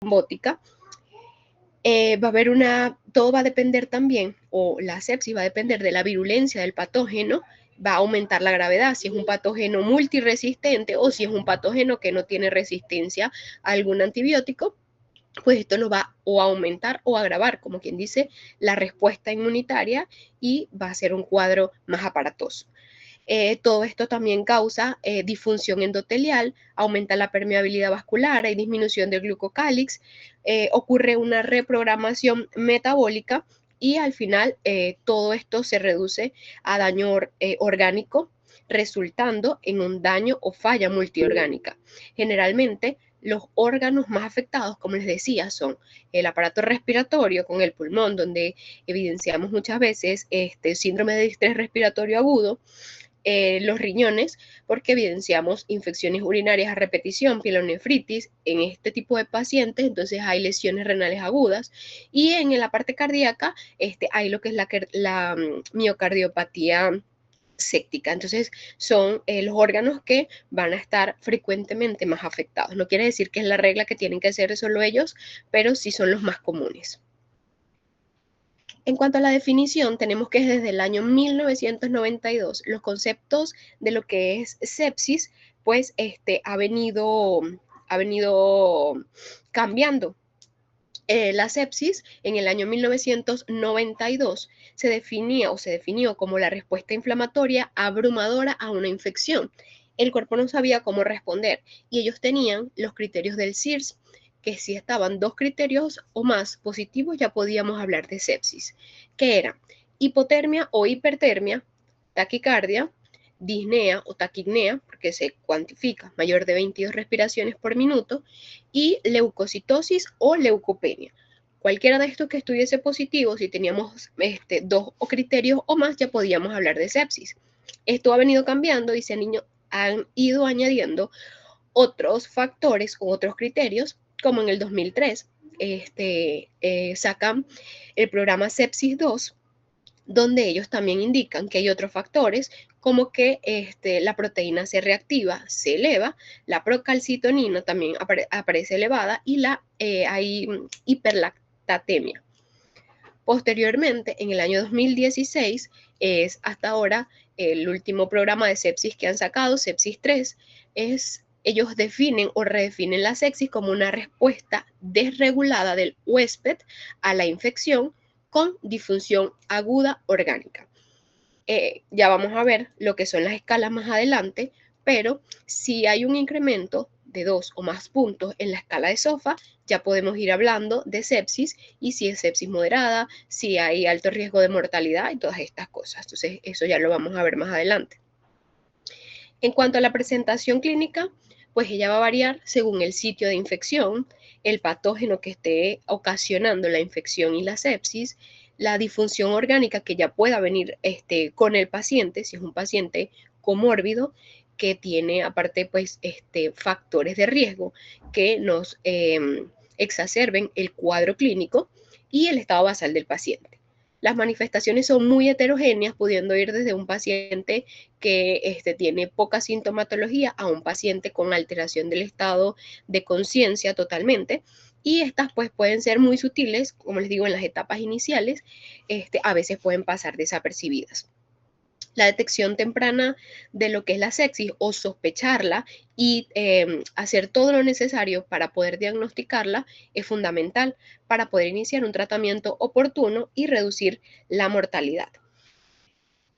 trombótica, todo va a depender también, o la sepsis va a depender de la virulencia del patógeno, va a aumentar la gravedad, si es un patógeno multiresistente o si es un patógeno que no tiene resistencia a algún antibiótico, pues esto nos va o a aumentar o a agravar, como quien dice, la respuesta inmunitaria y va a ser un cuadro más aparatoso. Todo esto también causa disfunción endotelial, aumenta la permeabilidad vascular, hay disminución del glucocálix, ocurre una reprogramación metabólica y al final todo esto se reduce a daño orgánico, resultando en un daño o falla multiorgánica. Generalmente, los órganos más afectados, como les decía, son el aparato respiratorio con el pulmón, donde evidenciamos muchas veces síndrome de distrés respiratorio agudo, los riñones, porque evidenciamos infecciones urinarias a repetición, pielonefritis en este tipo de pacientes, entonces hay lesiones renales agudas, y en la parte cardíaca hay lo que es la miocardiopatía séptica. Entonces son los órganos que van a estar frecuentemente más afectados. No quiere decir que es la regla que tienen que hacer solo ellos, pero sí son los más comunes. En cuanto a la definición, tenemos que desde el año 1992 los conceptos de lo que es sepsis, pues ha venido cambiando. La sepsis en el año 1992 se definió como la respuesta inflamatoria abrumadora a una infección. El cuerpo no sabía cómo responder y ellos tenían los criterios del CIRS, que si estaban 2 criterios o más positivos ya podíamos hablar de sepsis, que eran hipotermia o hipertermia, taquicardia, disnea o taquipnea, porque se cuantifica mayor de 22 respiraciones por minuto, y leucocitosis o leucopenia. Cualquiera de estos que estuviese positivo, si teníamos 2 criterios o más, ya podíamos hablar de sepsis. Esto ha venido cambiando y han ido añadiendo otros factores u otros criterios, como en el 2003 sacan el programa Sepsis 2, donde ellos también indican que hay otros factores como que la proteína C reactiva se eleva, la procalcitonina también aparece elevada y hay hiperlactatemia. Posteriormente, en el año 2016, es hasta ahora el último programa de sepsis que han sacado, Sepsis 3, ellos definen o redefinen la sepsis como una respuesta desregulada del huésped a la infección con disfunción aguda orgánica. Ya vamos a ver lo que son las escalas más adelante, pero si hay un incremento de 2 o más puntos en la escala de SOFA, ya podemos ir hablando de sepsis y si es sepsis moderada, si hay alto riesgo de mortalidad y todas estas cosas. Entonces, eso ya lo vamos a ver más adelante. En cuanto a la presentación clínica, pues ella va a variar según el sitio de infección, el patógeno que esté ocasionando la infección y la sepsis, la disfunción orgánica que ya pueda venir con el paciente, si es un paciente comórbido, que tiene aparte pues factores de riesgo que nos exacerben el cuadro clínico y el estado basal del paciente. Las manifestaciones son muy heterogéneas, pudiendo ir desde un paciente que tiene poca sintomatología a un paciente con alteración del estado de conciencia totalmente. Y estas pues pueden ser muy sutiles, como les digo, en las etapas iniciales, a veces pueden pasar desapercibidas. La detección temprana de lo que es la sepsis o sospecharla y hacer todo lo necesario para poder diagnosticarla es fundamental para poder iniciar un tratamiento oportuno y reducir la mortalidad.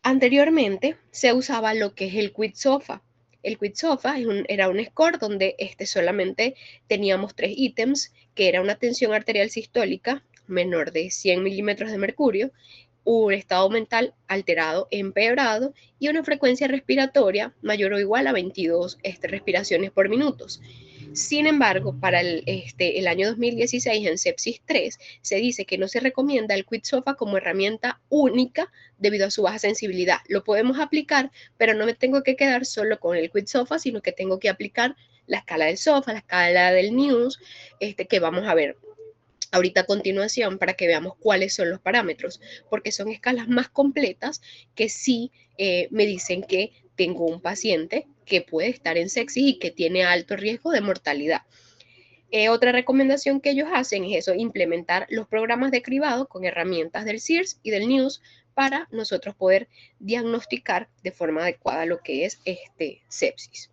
Anteriormente se usaba lo que es el QIDSOFA. El QIDSOFA era un score donde solamente teníamos 3 ítems, que era una tensión arterial sistólica menor de 100 milímetros de mercurio, un estado mental alterado, empeorado y una frecuencia respiratoria mayor o igual a 22 respiraciones por minuto. Sin embargo, para el año 2016 en Sepsis 3 se dice que no se recomienda el QIDSOFA como herramienta única debido a su baja sensibilidad. Lo podemos aplicar, pero no me tengo que quedar solo con el QIDSOFA, sino que tengo que aplicar la escala del SOFA, la escala del NEWS, que vamos a ver ahorita a continuación para que veamos cuáles son los parámetros, porque son escalas más completas que sí me dicen que tengo un paciente que puede estar en sepsis y que tiene alto riesgo de mortalidad. Otra recomendación que ellos hacen es eso, implementar los programas de cribado con herramientas del CIRS y del NIOS para nosotros poder diagnosticar de forma adecuada lo que es sepsis.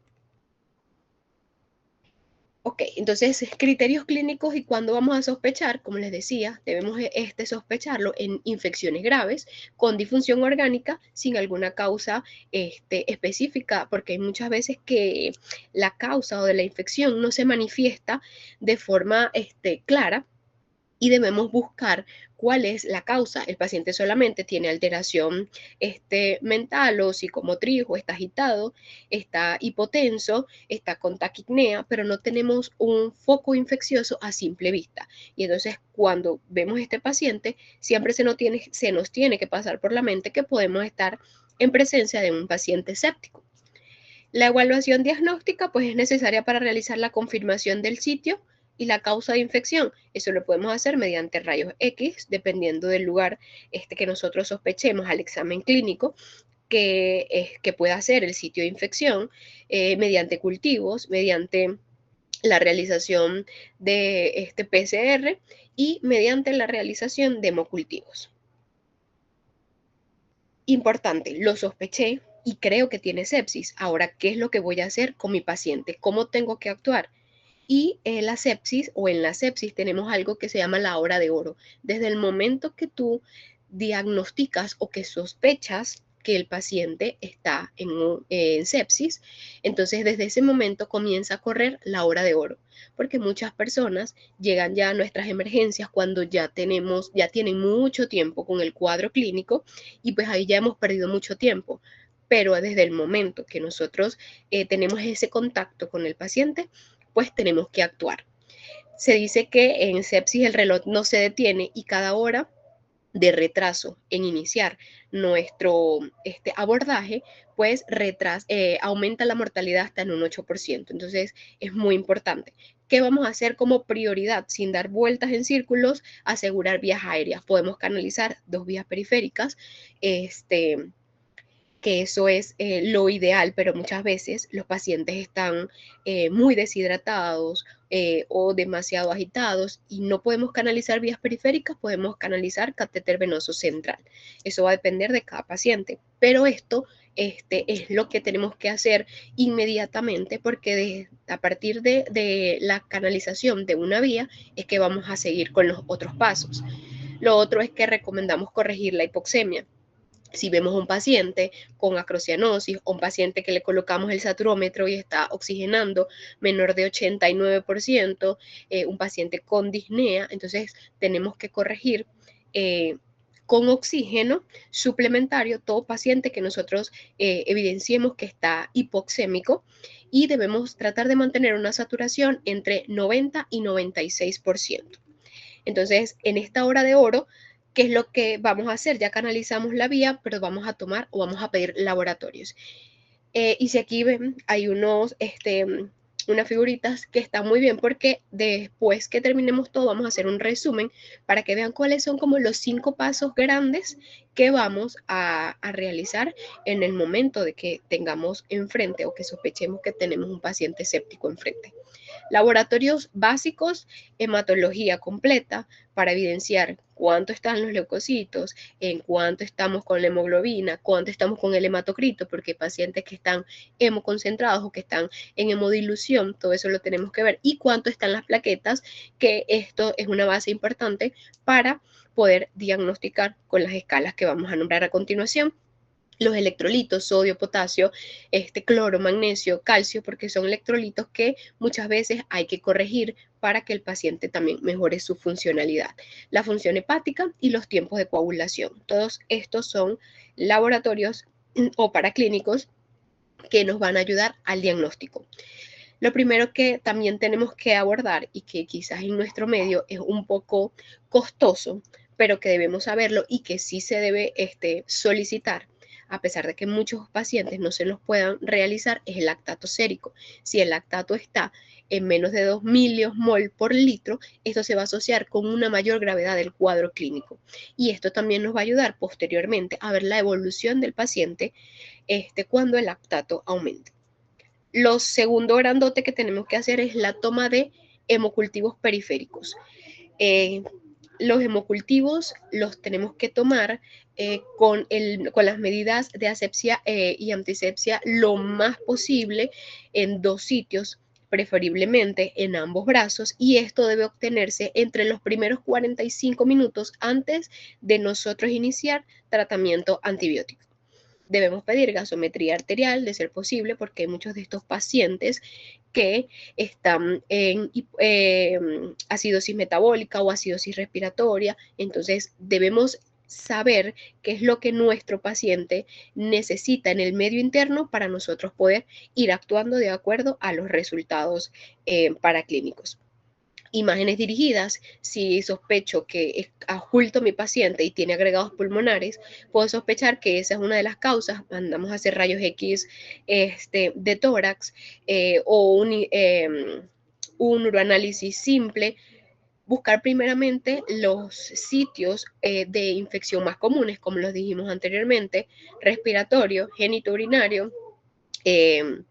Ok, entonces criterios clínicos y cuándo vamos a sospechar, como les decía, debemos sospecharlo en infecciones graves con disfunción orgánica sin alguna causa específica, porque hay muchas veces que la causa o de la infección no se manifiesta de forma clara y debemos buscar cuál es la causa. El paciente solamente tiene alteración mental o psicomotriz o está agitado, está hipotenso, está con taquipnea, pero no tenemos un foco infeccioso a simple vista. Y entonces cuando vemos este paciente, siempre se nos tiene que pasar por la mente que podemos estar en presencia de un paciente séptico. La evaluación diagnóstica pues es necesaria para realizar la confirmación del sitio y la causa de infección. Eso lo podemos hacer mediante rayos X, dependiendo del lugar que nosotros sospechemos al examen clínico, que pueda ser el sitio de infección, mediante cultivos, mediante la realización de PCR y mediante la realización de hemocultivos. Importante, lo sospeché y creo que tiene sepsis. Ahora, ¿qué es lo que voy a hacer con mi paciente? ¿Cómo tengo que actuar? Y la sepsis o en la sepsis tenemos algo que se llama la hora de oro. Desde el momento que tú diagnosticas o que sospechas que el paciente está en sepsis, entonces desde ese momento comienza a correr la hora de oro, porque muchas personas llegan ya a nuestras emergencias cuando ya tienen mucho tiempo con el cuadro clínico y pues ahí ya hemos perdido mucho tiempo. Pero desde el momento que nosotros tenemos ese contacto con el paciente, pues tenemos que actuar. Se dice que en sepsis el reloj no se detiene y cada hora de retraso en iniciar nuestro abordaje, pues aumenta la mortalidad hasta en un 8%. Entonces es muy importante. ¿Qué vamos a hacer como prioridad? Sin dar vueltas en círculos, asegurar vías aéreas. Podemos canalizar 2 vías periféricas, que eso es lo ideal, pero muchas veces los pacientes están muy deshidratados o demasiado agitados y no podemos canalizar vías periféricas, podemos canalizar catéter venoso central. Eso va a depender de cada paciente, pero esto es lo que tenemos que hacer inmediatamente porque a partir de la canalización de una vía es que vamos a seguir con los otros pasos. Lo otro es que recomendamos corregir la hipoxemia. Si vemos un paciente con acrocianosis o un paciente que le colocamos el saturómetro y está oxigenando menor de 89%, un paciente con disnea, entonces tenemos que corregir con oxígeno suplementario todo paciente que nosotros evidenciemos que está hipoxémico y debemos tratar de mantener una saturación entre 90 y 96%. Entonces, en esta hora de oro, ¿qué es lo que vamos a hacer? Ya canalizamos la vía, pero vamos a tomar o vamos a pedir laboratorios. Y si aquí ven, hay unas figuritas que están muy bien porque después que terminemos todo vamos a hacer un resumen para que vean cuáles son como los 5 pasos grandes que vamos a realizar en el momento de que tengamos enfrente o que sospechemos que tenemos un paciente séptico enfrente. Laboratorios básicos, hematología completa para evidenciar cuánto están los leucocitos, en cuánto estamos con la hemoglobina, cuánto estamos con el hematocrito, porque hay pacientes que están hemoconcentrados o que están en hemodilución, todo eso lo tenemos que ver, y cuánto están las plaquetas, que esto es una base importante para poder diagnosticar con las escalas que vamos a nombrar a continuación. Los electrolitos, sodio, potasio, cloro, magnesio, calcio, porque son electrolitos que muchas veces hay que corregir para que el paciente también mejore su funcionalidad. La función hepática y los tiempos de coagulación. Todos estos son laboratorios o paraclínicos que nos van a ayudar al diagnóstico. Lo primero que también tenemos que abordar y que quizás en nuestro medio es un poco costoso, pero que debemos saberlo y que sí se debe solicitar, a pesar de que muchos pacientes no se los puedan realizar, es el lactato sérico. Si el lactato está en menos de 2 miliosmol por litro, esto se va a asociar con una mayor gravedad del cuadro clínico. Y esto también nos va a ayudar posteriormente a ver la evolución del paciente cuando el lactato aumente. Lo segundo grandote que tenemos que hacer es la toma de hemocultivos periféricos. Eh, los hemocultivos los tenemos que tomar con las medidas de asepsia y antisepsia lo más posible en 2 sitios, preferiblemente en ambos brazos, y esto debe obtenerse entre los primeros 45 minutos antes de nosotros iniciar tratamiento antibiótico. Debemos pedir gasometría arterial, de ser posible, porque hay muchos de estos pacientes que están en acidosis metabólica o acidosis respiratoria. Entonces, debemos saber qué es lo que nuestro paciente necesita en el medio interno para nosotros poder ir actuando de acuerdo a los resultados paraclínicos. Imágenes dirigidas, si sospecho que es adulto mi paciente y tiene agregados pulmonares, puedo sospechar que esa es una de las causas. Mandamos a hacer rayos X de tórax o un uroanálisis simple. Buscar primeramente los sitios de infección más comunes, como los dijimos anteriormente: respiratorio, genitourinario, eh,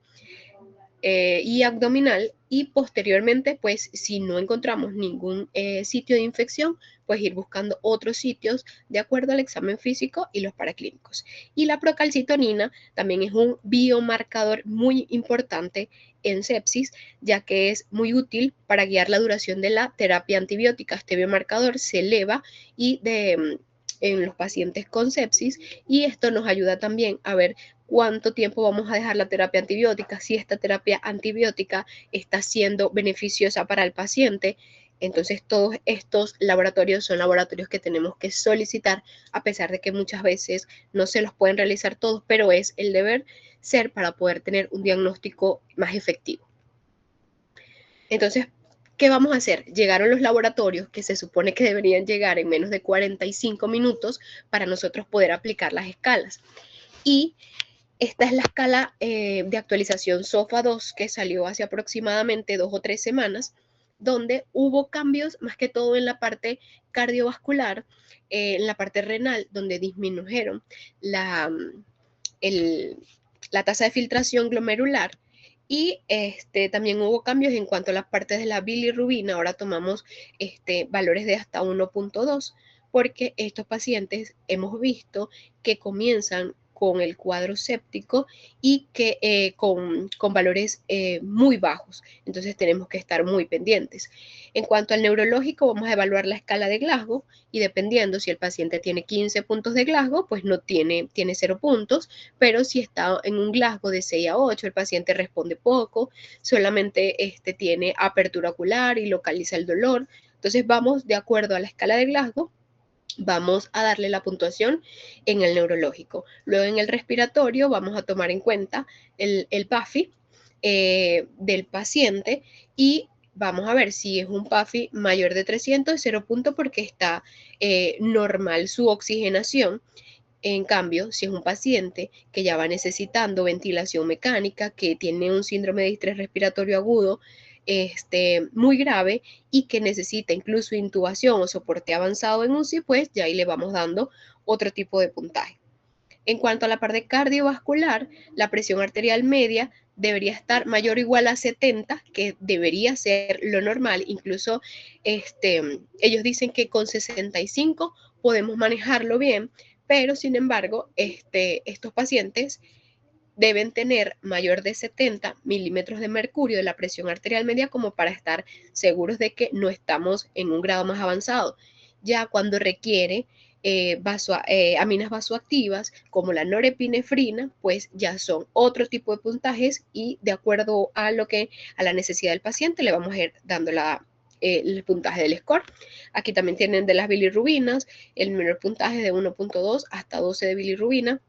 y abdominal, y posteriormente, pues si no encontramos ningún sitio de infección, pues ir buscando otros sitios de acuerdo al examen físico y los paraclínicos. Y la procalcitonina también es un biomarcador muy importante en sepsis, ya que es muy útil para guiar la duración de la terapia antibiótica. Este biomarcador se eleva en los pacientes con sepsis, y esto nos ayuda también a ver cuánto tiempo vamos a dejar la terapia antibiótica, si esta terapia antibiótica está siendo beneficiosa para el paciente. Entonces, todos estos laboratorios son laboratorios que tenemos que solicitar, a pesar de que muchas veces no se los pueden realizar todos, pero es el deber ser para poder tener un diagnóstico más efectivo. Entonces, ¿qué vamos a hacer? Llegaron los laboratorios que se supone que deberían llegar en menos de 45 minutos para nosotros poder aplicar las escalas. Y esta es la escala de actualización SOFA 2 que salió hace aproximadamente 2 o 3 semanas, donde hubo cambios más que todo en la parte cardiovascular, en la parte renal, donde disminuyeron el, la tasa de filtración glomerular, y también hubo cambios en cuanto a las partes de la bilirrubina. Ahora tomamos valores de hasta 1.2, porque estos pacientes hemos visto que comienzan con el cuadro séptico y que con valores muy bajos. Entonces tenemos que estar muy pendientes. En cuanto al neurológico, vamos a evaluar la escala de Glasgow, y dependiendo si el paciente tiene 15 puntos de Glasgow, pues no tiene 0 puntos, pero si está en un Glasgow de 6 a 8, el paciente responde poco, solamente tiene apertura ocular y localiza el dolor. Entonces vamos de acuerdo a la escala de Glasgow, vamos a darle la puntuación en el neurológico. Luego, en el respiratorio, vamos a tomar en cuenta el PAFI del paciente, y vamos a ver si es un PAFI mayor de 300, 0 punto, porque está normal su oxigenación. En cambio, si es un paciente que ya va necesitando ventilación mecánica, que tiene un síndrome de distrés respiratorio agudo muy grave, y que necesita incluso intubación o soporte avanzado en UCI, pues ya ahí le vamos dando otro tipo de puntaje. En cuanto a la parte cardiovascular, la presión arterial media debería estar mayor o igual a 70, que debería ser lo normal. Incluso ellos dicen que con 65 podemos manejarlo bien, pero sin embargo, estos pacientes deben tener mayor de 70 milímetros de mercurio de la presión arterial media, como para estar seguros de que no estamos en un grado más avanzado. Ya cuando requiere aminas vasoactivas como la norepinefrina, pues ya son otro tipo de puntajes, y de acuerdo a la necesidad del paciente le vamos a ir dando el puntaje del score. Aquí también tienen de las bilirrubinas, el menor puntaje de 1.2 hasta 12 de bilirrubina.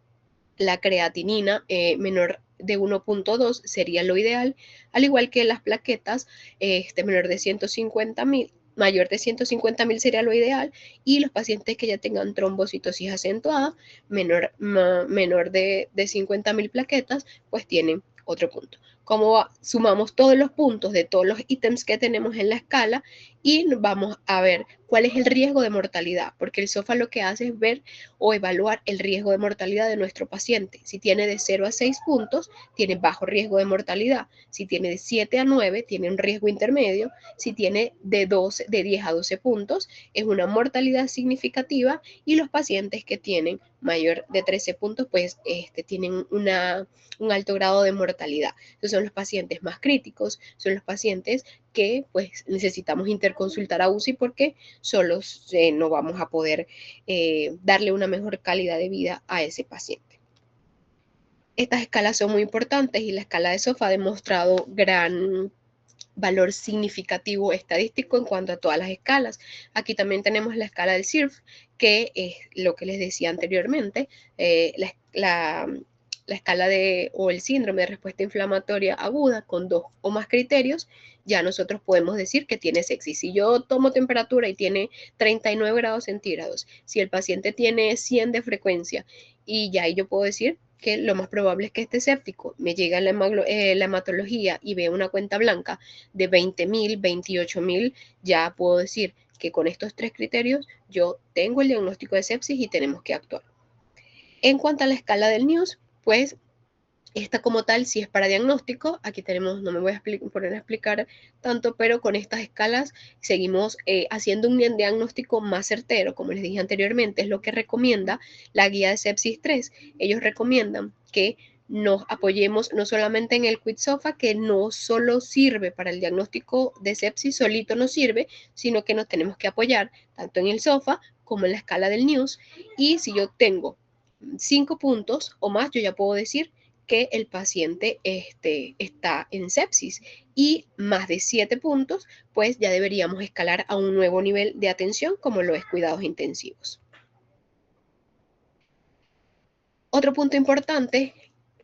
La creatinina menor de 1.2 sería lo ideal, al igual que las plaquetas, menor de 150.000, mayor de 150.000 sería lo ideal, y los pacientes que ya tengan trombocitosis acentuada, menor de 50.000 plaquetas, pues tienen otro punto. sumamos todos los puntos de todos los ítems que tenemos en la escala y vamos a ver cuál es el riesgo de mortalidad, porque el SOFA lo que hace es ver o evaluar el riesgo de mortalidad de nuestro paciente. Si tiene de 0 a 6 puntos, tiene bajo riesgo de mortalidad. Si tiene de 7 a 9, tiene un riesgo intermedio. Si tiene de 10 a 12 puntos, es una mortalidad significativa, y los pacientes que tienen mayor de 13 puntos, pues tienen un alto grado de mortalidad. Esos son los pacientes más críticos, son los pacientes que pues necesitamos interconsultar a UCI porque solos no vamos a poder darle una mejor calidad de vida a ese paciente. Estas escalas son muy importantes y la escala de SOFA ha demostrado gran valor significativo estadístico en cuanto a todas las escalas. Aquí también tenemos la escala del CIRF, que es lo que les decía anteriormente, la escala o el síndrome de respuesta inflamatoria aguda con 2 o más criterios. Ya nosotros podemos decir que tiene sepsis. Si yo tomo temperatura y tiene 39 grados centígrados, si el paciente tiene 100 de frecuencia, y ya ahí yo puedo decir que lo más probable es que esté séptico. Me llega la hematología y veo una cuenta blanca de 20.000, 28.000, ya puedo decir que con estos 3 criterios yo tengo el diagnóstico de sepsis y tenemos que actuar. En cuanto a la escala del NEWS, pues esta como tal sí es para diagnóstico. Aquí tenemos, no me voy a poner a explicar tanto, pero con estas escalas seguimos haciendo un diagnóstico más certero. Como les dije anteriormente, es lo que recomienda la guía de sepsis 3. Ellos recomiendan que nos apoyemos no solamente en el QuickSOFA, que no solo sirve para el diagnóstico de sepsis, solito no sirve, sino que nos tenemos que apoyar tanto en el SOFA como en la escala del NEWS. Y si yo tengo 5 puntos o más, yo ya puedo decir que el paciente está en sepsis, y más de 7 puntos, pues ya deberíamos escalar a un nuevo nivel de atención como lo es cuidados intensivos. Otro punto importante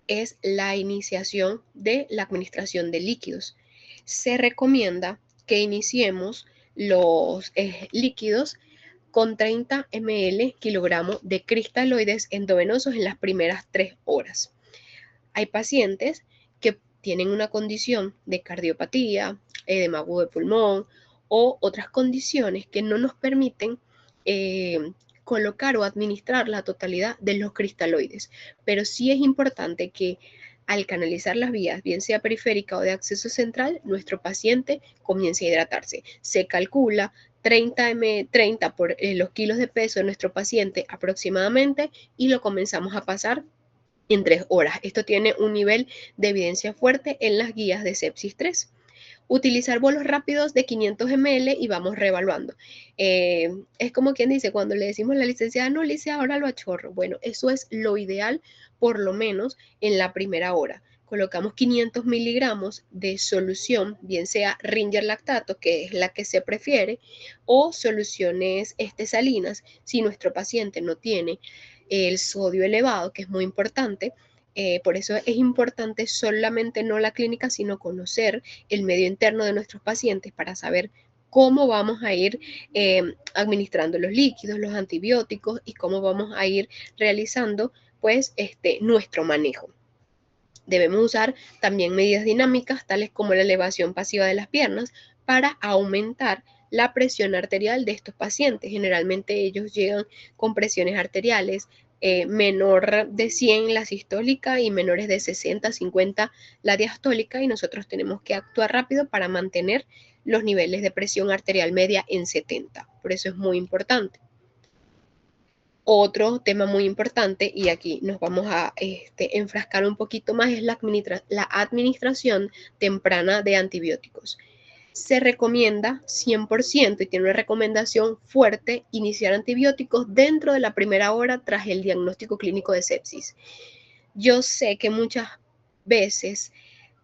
es la iniciación de la administración de líquidos. Se recomienda que iniciemos los líquidos con 30 ml kilogramo de cristaloides endovenosos en las primeras 3 horas. Hay pacientes que tienen una condición de cardiopatía, edema agudo de pulmón o otras condiciones que no nos permiten colocar o administrar la totalidad de los cristaloides. Pero sí es importante que al canalizar las vías, bien sea periférica o de acceso central, nuestro paciente comience a hidratarse. Se calcula 30 por los kilos de peso de nuestro paciente aproximadamente, y lo comenzamos a pasar en 3 horas. Esto tiene un nivel de evidencia fuerte en las guías de sepsis 3. Utilizar bolos rápidos de 500 ml y vamos reevaluando. Es como quien dice, cuando le decimos a la licenciada, no, Lice, ahora lo achorro. Bueno, eso es lo ideal, por lo menos en la primera hora. Colocamos 500 miligramos de solución, bien sea Ringer lactato, que es la que se prefiere, o soluciones salinas, si nuestro paciente no tiene el sodio elevado, que es muy importante. Por eso es importante solamente no la clínica, sino conocer el medio interno de nuestros pacientes para saber cómo vamos a ir administrando los líquidos, los antibióticos, y cómo vamos a ir realizando pues nuestro manejo. Debemos usar también medidas dinámicas, tales como la elevación pasiva de las piernas, para aumentar la presión arterial de estos pacientes. Generalmente ellos llegan con presiones arteriales menor de 100 la sistólica y menores de 60, 50 la diastólica, y nosotros tenemos que actuar rápido para mantener los niveles de presión arterial media en 70. Por eso es muy importante. Otro tema muy importante, y aquí nos vamos a enfrascar un poquito más, es la administración temprana de antibióticos. Se recomienda 100%, y tiene una recomendación fuerte, iniciar antibióticos dentro de la primera hora tras el diagnóstico clínico de sepsis. Yo sé que muchas veces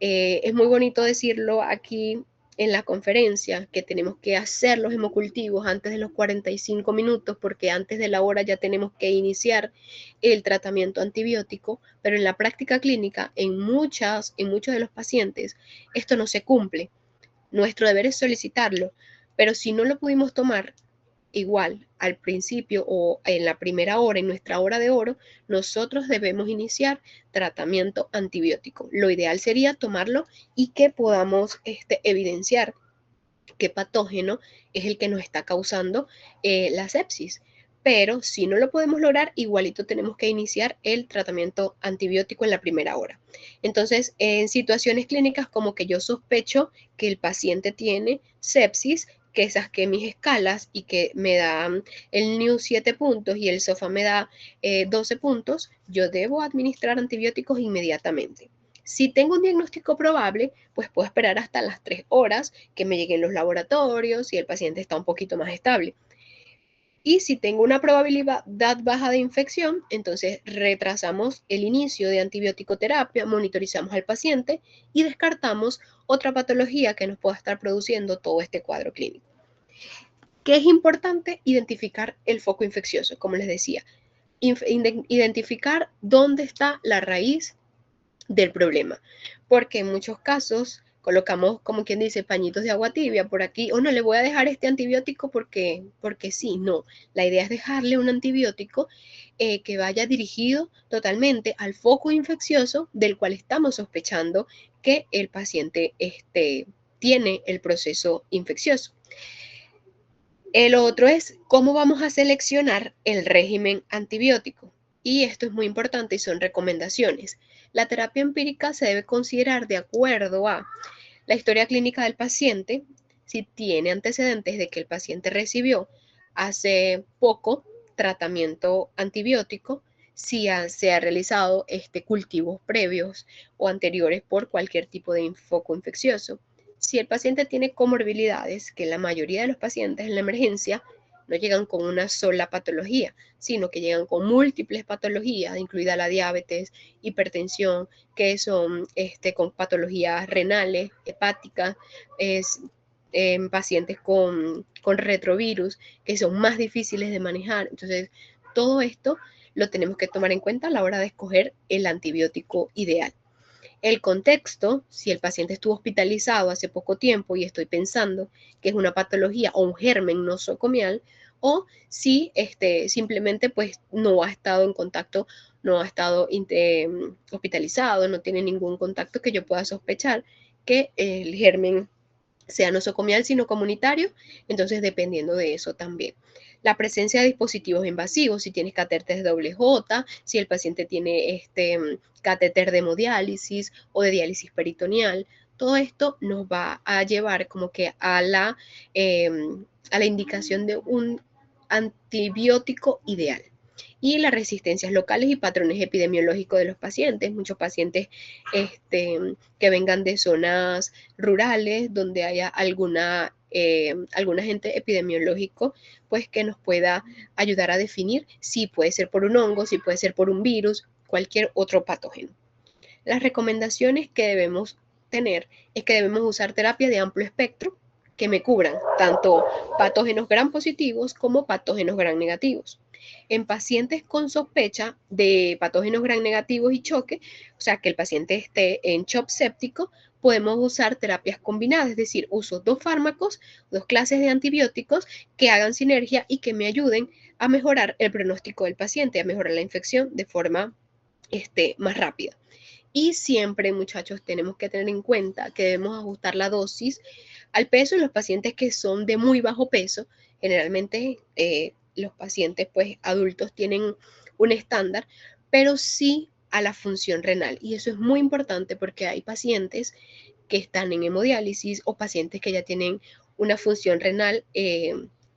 es muy bonito decirlo aquí en la conferencia, que tenemos que hacer los hemocultivos antes de los 45 minutos, porque antes de la hora ya tenemos que iniciar el tratamiento antibiótico, pero en la práctica clínica, en muchos de los pacientes, esto no se cumple. Nuestro deber es solicitarlo, pero si no lo pudimos tomar igual al principio o en la primera hora, en nuestra hora de oro, nosotros debemos iniciar tratamiento antibiótico. Lo ideal sería tomarlo y que podamos evidenciar qué patógeno es el que nos está causando la sepsis. Pero si no lo podemos lograr, igualito tenemos que iniciar el tratamiento antibiótico en la primera hora. Entonces, en situaciones clínicas como que yo sospecho que el paciente tiene sepsis, que saqué mis escalas y que me da el NIU 7 puntos y el SOFA me da 12 puntos, yo debo administrar antibióticos inmediatamente. Si tengo un diagnóstico probable, pues puedo esperar hasta las 3 horas que me lleguen los laboratorios y el paciente está un poquito más estable. Y si tengo una probabilidad baja de infección, entonces retrasamos el inicio de antibiótico terapia, monitorizamos al paciente y descartamos otra patología que nos pueda estar produciendo todo este cuadro clínico. ¿Qué es importante? Identificar el foco infeccioso, como les decía. Identificar dónde está la raíz del problema, porque en muchos casos colocamos, como quien dice, pañitos de agua tibia por aquí, o no le voy a dejar este antibiótico porque sí, no, la idea es dejarle un antibiótico que vaya dirigido totalmente al foco infeccioso del cual estamos sospechando que el paciente tiene el proceso infeccioso. El otro es cómo vamos a seleccionar el régimen antibiótico. Y esto es muy importante y son recomendaciones. La terapia empírica se debe considerar de acuerdo a la historia clínica del paciente, si tiene antecedentes de que el paciente recibió hace poco tratamiento antibiótico, si se ha realizado cultivos previos o anteriores por cualquier tipo de foco infeccioso. Si el paciente tiene comorbilidades, que la mayoría de los pacientes en la emergencia no llegan con una sola patología, sino que llegan con múltiples patologías, incluida la diabetes, hipertensión, que son con patologías renales, hepáticas, en pacientes con retrovirus, que son más difíciles de manejar. Entonces, todo esto lo tenemos que tomar en cuenta a la hora de escoger el antibiótico ideal. El contexto, si el paciente estuvo hospitalizado hace poco tiempo y estoy pensando que es una patología o un germen nosocomial, o si simplemente pues no ha estado en contacto, no ha estado hospitalizado, no tiene ningún contacto que yo pueda sospechar que el germen sea nosocomial, sino comunitario, entonces dependiendo de eso también. La presencia de dispositivos invasivos, si tienes catéter de doble J, si el paciente tiene catéter de hemodiálisis o de diálisis peritoneal, todo esto nos va a llevar como que a la indicación de un antibiótico ideal. Y las resistencias locales y patrones epidemiológicos de los pacientes. Muchos pacientes que vengan de zonas rurales donde haya algún agente epidemiológico, pues que nos pueda ayudar a definir si puede ser por un hongo, si puede ser por un virus, cualquier otro patógeno. Las recomendaciones que debemos tener es que debemos usar terapia de amplio espectro que me cubran tanto patógenos gram positivos como patógenos gram negativos. En pacientes con sospecha de patógenos gram negativos y choque, o sea, que el paciente esté en shock séptico, podemos usar terapias combinadas, es decir, uso dos fármacos, dos clases de antibióticos que hagan sinergia y que me ayuden a mejorar el pronóstico del paciente, a mejorar la infección de forma más rápida. Y siempre, muchachos, tenemos que tener en cuenta que debemos ajustar la dosis al peso en los pacientes que son de muy bajo peso. Generalmente los pacientes pues adultos tienen un estándar, pero sí a la función renal. Y eso es muy importante porque hay pacientes que están en hemodiálisis o pacientes que ya tienen una función renal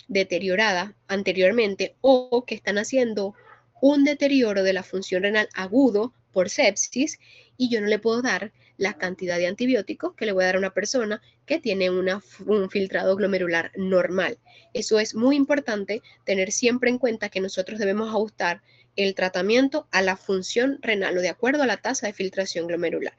deteriorada anteriormente o que están haciendo un deterioro de la función renal agudo por sepsis y yo no le puedo dar la cantidad de antibióticos que le voy a dar a una persona que tiene un filtrado glomerular normal. Eso es muy importante tener siempre en cuenta que nosotros debemos ajustar el tratamiento a la función renal o de acuerdo a la tasa de filtración glomerular.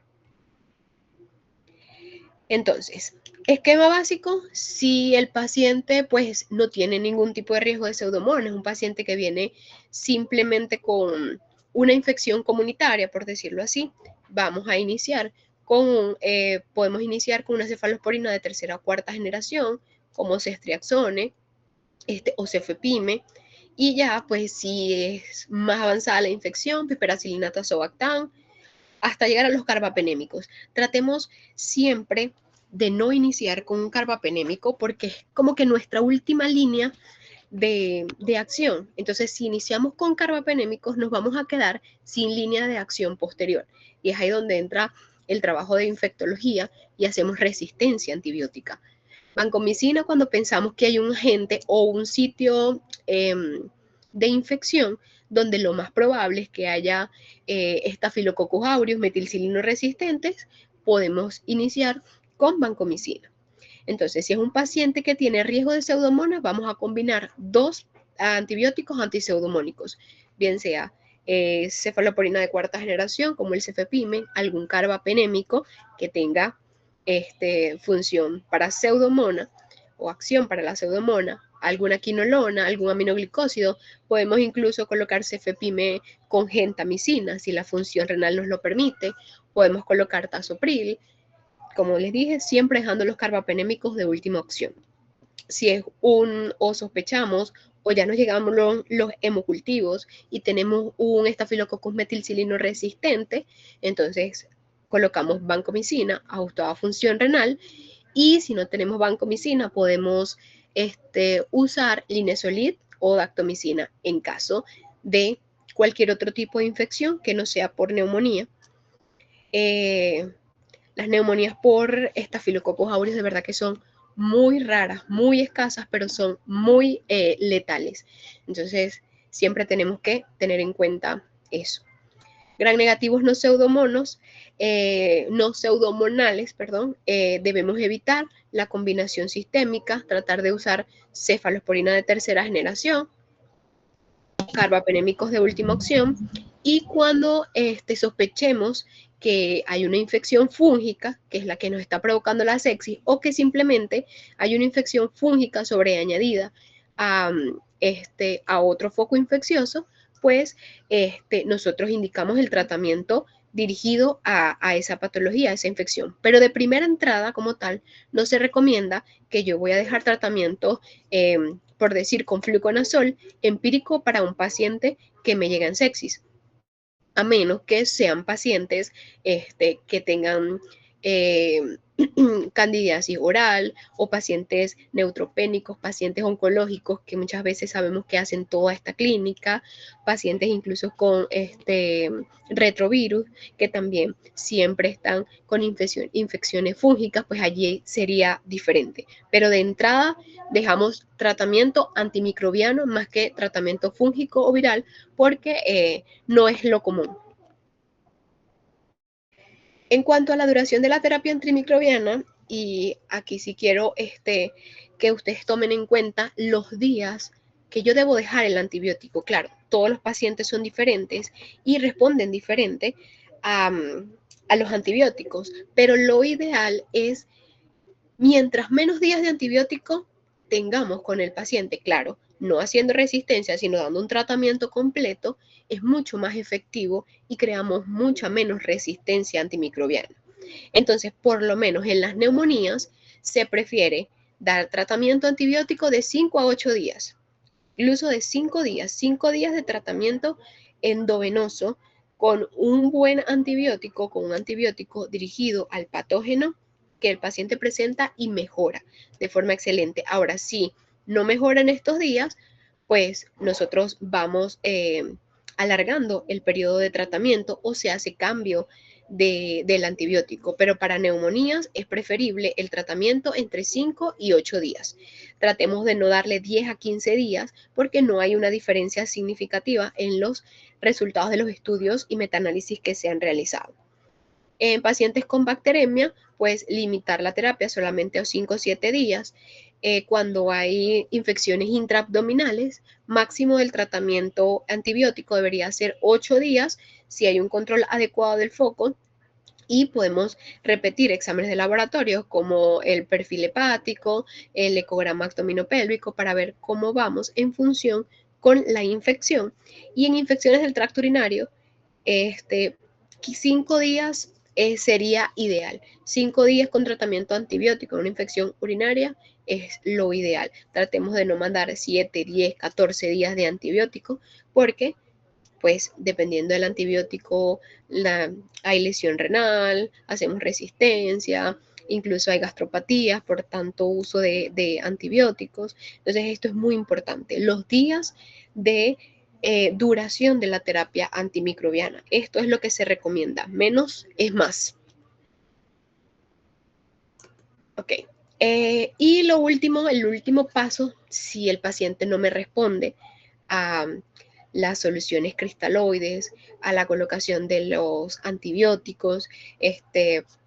Entonces, esquema básico, si el paciente pues no tiene ningún tipo de riesgo de pseudomonas, es un paciente que viene simplemente con una infección comunitaria, por decirlo así, vamos a iniciar podemos iniciar con una cefalosporina de tercera o cuarta generación, como ceftriaxone, o cefepime. Y ya, pues si es más avanzada la infección, piperacilina tazobactam, hasta llegar a los carbapenémicos. Tratemos siempre de no iniciar con un carbapenémico porque es como que nuestra última línea de acción. Entonces, si iniciamos con carbapenémicos, nos vamos a quedar sin línea de acción posterior. Y es ahí donde entra el trabajo de infectología y hacemos resistencia antibiótica. Vancomicina, cuando pensamos que hay un agente o un sitio de infección donde lo más probable es que haya Staphylococcus aureus, metilcilino resistentes, podemos iniciar con vancomicina. Entonces, si es un paciente que tiene riesgo de pseudomonas, vamos a combinar dos antibióticos antiseudomónicos, bien sea cefalosporina de cuarta generación, como el cefepime, algún carbapenémico que tenga función para pseudomona o acción para la pseudomona, alguna quinolona, algún aminoglicósido. Podemos incluso colocar cefepime con gentamicina si la función renal nos lo permite. Podemos colocar tazopril, como les dije, siempre dejando los carbapenémicos de última opción. Si es o sospechamos o ya nos llegamos los hemocultivos y tenemos un estafilococcus metilcilino resistente, entonces colocamos vancomicina ajustada a función renal. Y si no tenemos vancomicina, podemos usar linezolid o dactomicina en caso de cualquier otro tipo de infección que no sea por neumonía. Las neumonías por Staphylococcus aureus de verdad que son muy raras, muy escasas, pero son muy letales. Entonces, siempre tenemos que tener en cuenta eso. Gram negativos no pseudomonos, no pseudomonales, perdón, debemos evitar la combinación sistémica, tratar de usar cefalosporina de tercera generación, carbapenémicos de última opción, y cuando sospechemos que hay una infección fúngica, que es la que nos está provocando la sepsis, o que simplemente hay una infección fúngica sobreañadida a otro foco infeccioso, pues nosotros indicamos el tratamiento dirigido a esa patología, a esa infección. Pero de primera entrada, como tal, no se recomienda que yo voy a dejar tratamiento, por decir, con fluconazol empírico para un paciente que me llega en sepsis, a menos que sean pacientes que tengan candidiasis oral o pacientes neutropénicos, pacientes oncológicos que muchas veces sabemos que hacen toda esta clínica, pacientes incluso con retrovirus que también siempre están con infecciones fúngicas, pues allí sería diferente. Pero de entrada dejamos tratamiento antimicrobiano más que tratamiento fúngico o viral porque no es lo común. En cuanto a la duración de la terapia antimicrobiana, y aquí sí quiero que ustedes tomen en cuenta los días que yo debo dejar el antibiótico. Claro, todos los pacientes son diferentes y responden diferente a, a los antibióticos, pero lo ideal es mientras menos días de antibiótico tengamos con el paciente, claro, no haciendo resistencia, sino dando un tratamiento completo, es mucho más efectivo y creamos mucha menos resistencia antimicrobiana. Entonces, por lo menos en las neumonías se prefiere dar tratamiento antibiótico de 5 a 8 días, incluso de 5 días de tratamiento endovenoso con un buen antibiótico, con un antibiótico dirigido al patógeno que el paciente presenta y mejora de forma excelente. Ahora, si no mejora en estos días, pues nosotros vamos alargando el periodo de tratamiento o se hace cambio del antibiótico, pero para neumonías es preferible el tratamiento entre 5 y 8 días. Tratemos de no darle 10 a 15 días porque no hay una diferencia significativa en los resultados de los estudios y metaanálisis que se han realizado. En pacientes con bacteremia, pues limitar la terapia solamente a 5 o 7 días. Cuando hay infecciones intraabdominales, máximo del tratamiento antibiótico debería ser 8 días si hay un control adecuado del foco, y podemos repetir exámenes de laboratorio como el perfil hepático, el ecograma abdominopélvico para ver cómo vamos en función con la infección. Y en infecciones del tracto urinario, 5 días sería ideal. 5 días con tratamiento antibiótico en una infección urinaria es lo ideal. Tratemos de no mandar 7, 10, 14 días de antibiótico porque pues dependiendo del antibiótico hay lesión renal, hacemos resistencia, incluso hay gastropatías por tanto uso de antibióticos. Entonces esto es muy importante. Los días de duración de la terapia antimicrobiana. Esto es lo que se recomienda. Menos es más. Ok. Y lo último, el último paso, si el paciente no me responde a las soluciones cristaloides, a la colocación de los antibióticos,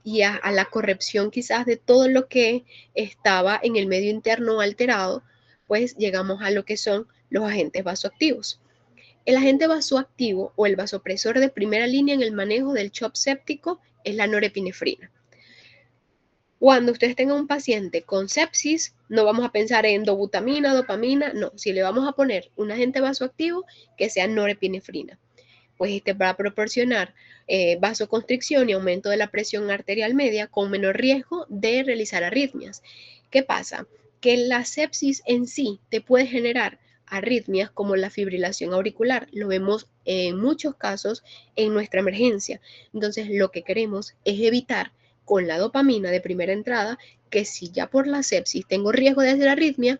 y a la corrección quizás de todo lo que estaba en el medio interno alterado, pues llegamos a lo que son los agentes vasoactivos. El agente vasoactivo o el vasopresor de primera línea en el manejo del shock séptico es la norepinefrina. Cuando ustedes tengan un paciente con sepsis, no vamos a pensar en dobutamina, dopamina, no. Si le vamos a poner un agente vasoactivo, que sea norepinefrina, pues va a proporcionar vasoconstricción y aumento de la presión arterial media con menor riesgo de realizar arritmias. ¿Qué pasa? Que la sepsis en sí te puede generar arritmias como la fibrilación auricular. Lo vemos en muchos casos en nuestra emergencia. Entonces, lo que queremos es evitar con la dopamina de primera entrada que si ya por la sepsis tengo riesgo de hacer arritmia,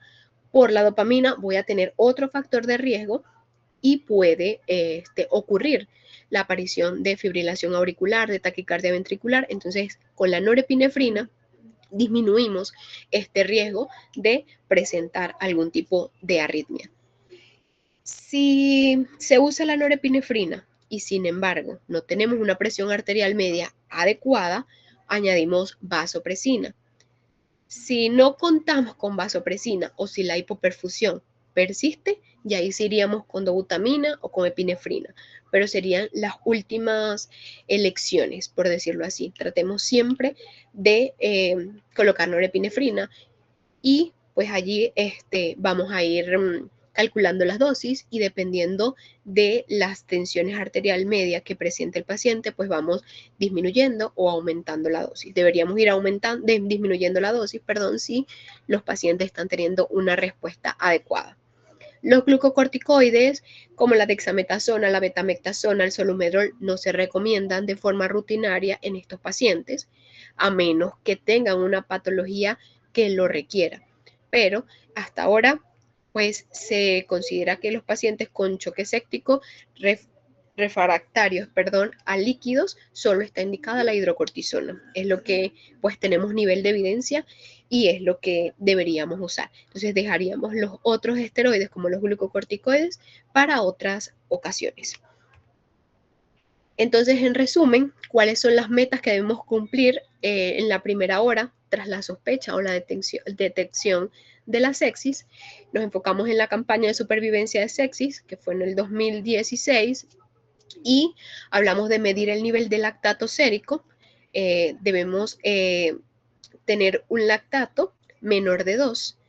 por la dopamina voy a tener otro factor de riesgo y puede ocurrir la aparición de fibrilación auricular, de taquicardia ventricular. Entonces, con la norepinefrina disminuimos este riesgo de presentar algún tipo de arritmia. Si se usa la norepinefrina y sin embargo no tenemos una presión arterial media adecuada, añadimos vasopresina. Si no contamos con vasopresina o si la hipoperfusión persiste, ya ahí sí iríamos con dobutamina o con epinefrina, pero serían las últimas elecciones, por decirlo así. Tratemos siempre de colocar norepinefrina y pues allí vamos a ir calculando las dosis y dependiendo de las tensiones arterial media que presente el paciente, pues vamos disminuyendo o aumentando la dosis. Deberíamos ir disminuyendo la dosis, perdón, si los pacientes están teniendo una respuesta adecuada. Los glucocorticoides, como la dexametasona, la betamectasona, el solumedrol, no se recomiendan de forma rutinaria en estos pacientes, a menos que tengan una patología que lo requiera. Pero hasta ahora, pues se considera que los pacientes con choque séptico refractarios, a líquidos, solo está indicada la hidrocortisona. Es lo que pues tenemos nivel de evidencia y es lo que deberíamos usar. Entonces dejaríamos los otros esteroides como los glucocorticoides para otras ocasiones. Entonces, en resumen, ¿cuáles son las metas que debemos cumplir en la primera hora tras la sospecha o la detección de la sepsis? Nos enfocamos en la campaña de supervivencia de sepsis, que fue en el 2016, y hablamos de medir el nivel de lactato sérico. Debemos tener un lactato menor de 2.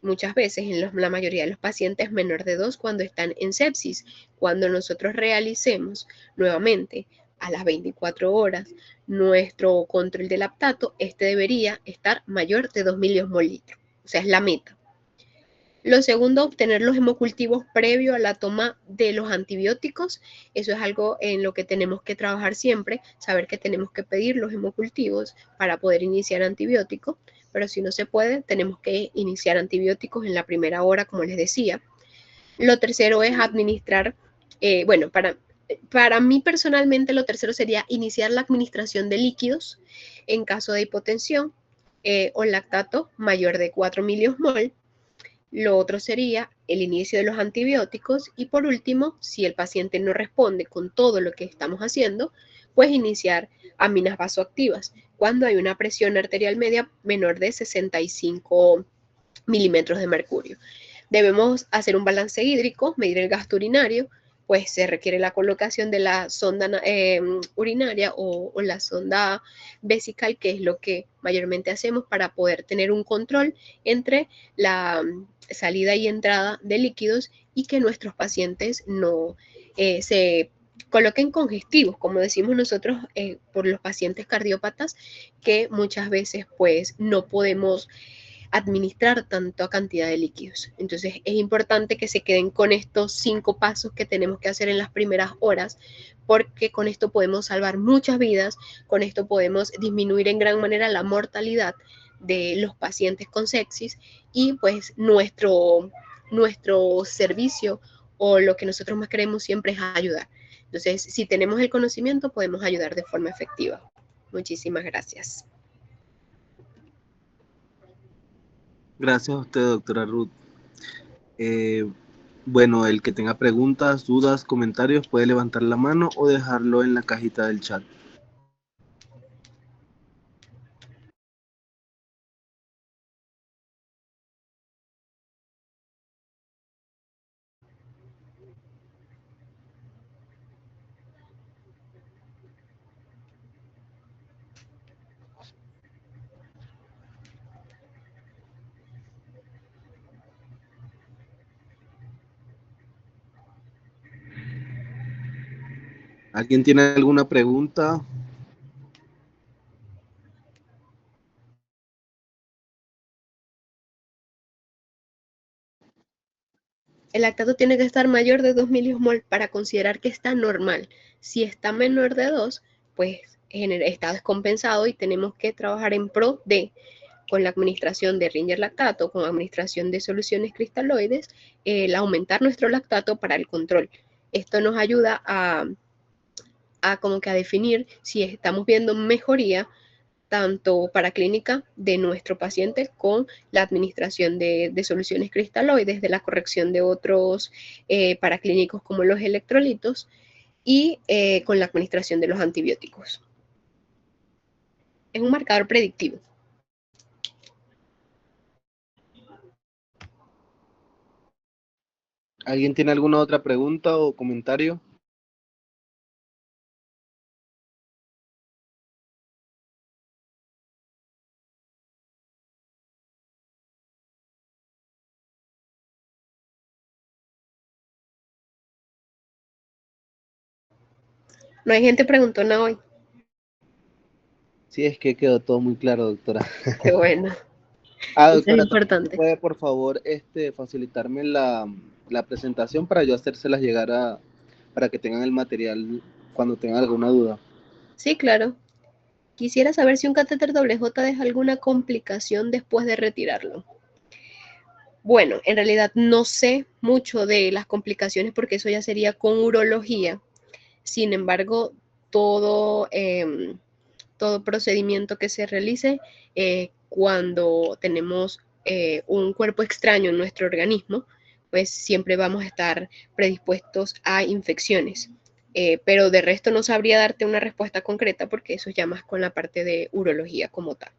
Muchas veces en la mayoría de los pacientes menor de 2 cuando están en sepsis. Cuando nosotros realicemos nuevamente a las 24 horas nuestro control de lactato, debería estar mayor de 2 miliosmol. O sea, es la meta. Lo segundo, obtener los hemocultivos previo a la toma de los antibióticos. Eso es algo en lo que tenemos que trabajar siempre, saber que tenemos que pedir los hemocultivos para poder iniciar antibióticos, pero si no se puede, tenemos que iniciar antibióticos en la primera hora, como les decía. Lo tercero es administrar, para mí personalmente lo tercero sería iniciar la administración de líquidos en caso de hipotensión o lactato mayor de 4 miliosmol. Lo otro sería el inicio de los antibióticos y por último, si el paciente no responde con todo lo que estamos haciendo, pues iniciar aminas vasoactivas cuando hay una presión arterial media menor de 65 milímetros de mercurio. Debemos hacer un balance hídrico, medir el gasto urinario, pues se requiere la colocación de la sonda urinaria o la sonda vesical, que es lo que mayormente hacemos para poder tener un control entre la salida y entrada de líquidos y que nuestros pacientes no se coloquen congestivos, como decimos nosotros, por los pacientes cardiópatas, que muchas veces pues no podemos administrar tanta cantidad de líquidos. Entonces es importante que se queden con estos 5 pasos que tenemos que hacer en las primeras horas, porque con esto podemos salvar muchas vidas, con esto podemos disminuir en gran manera la mortalidad de los pacientes con sepsis y pues nuestro servicio o lo que nosotros más queremos siempre es ayudar. Entonces, si tenemos el conocimiento, podemos ayudar de forma efectiva. Muchísimas gracias. Gracias a usted, doctora Ruth. Bueno, el que tenga preguntas, dudas, comentarios, puede levantar la mano o dejarlo en la cajita del chat. ¿Alguien tiene alguna pregunta? El lactato tiene que estar mayor de 2 milimol para considerar que está normal. Si está menor de 2, pues está descompensado y tenemos que trabajar en pro de, con la administración de Ringer lactato, con la administración de soluciones cristaloides, el aumentar nuestro lactato para el control. Esto nos ayuda como que a definir si estamos viendo mejoría tanto para clínica de nuestro paciente con la administración de soluciones cristaloides, de la corrección de otros paraclínicos como los electrolitos y con la administración de los antibióticos. Es un marcador predictivo. ¿Alguien tiene alguna otra pregunta o comentario? No hay gente preguntona hoy. Sí, es que quedó todo muy claro, doctora. Qué bueno. Eso es Doctora, ¿también importante. puede por favor facilitarme la presentación para yo hacérselas llegar para que tengan el material cuando tengan alguna duda? Sí, claro. Quisiera saber si un catéter doble J deja alguna complicación después de retirarlo. Bueno, en realidad no sé mucho de las complicaciones porque eso ya sería con urología. Sin embargo, todo, todo procedimiento que se realice cuando tenemos un cuerpo extraño en nuestro organismo, pues siempre vamos a estar predispuestos a infecciones. Pero de resto no sabría darte una respuesta concreta porque eso ya más con la parte de urología como tal.